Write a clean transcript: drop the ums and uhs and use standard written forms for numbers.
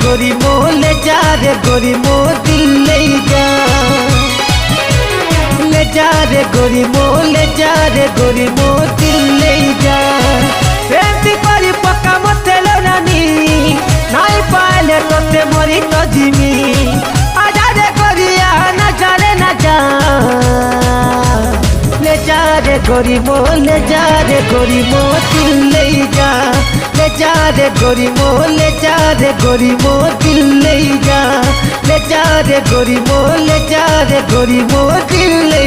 गोरी मो ले जा रे गोरी मो दिल ले जा, ले जा रे गोरी मो ले जा रे गोरी मो दिल ले जा। प्रेम करी पक्का मते लौरानी नाई पाले तोते मरी तो जिमी, आजा रे गोरिया ना जा रे ना जा, ले जा रे गोरी मो ले जा रे गोरी मो दिल ले जा, ले जा रे गोरी मो ले जा रे गोरी मो दिल ले जा, ले जा रे गोरी मो ले जा रे गोरी मो दिल ले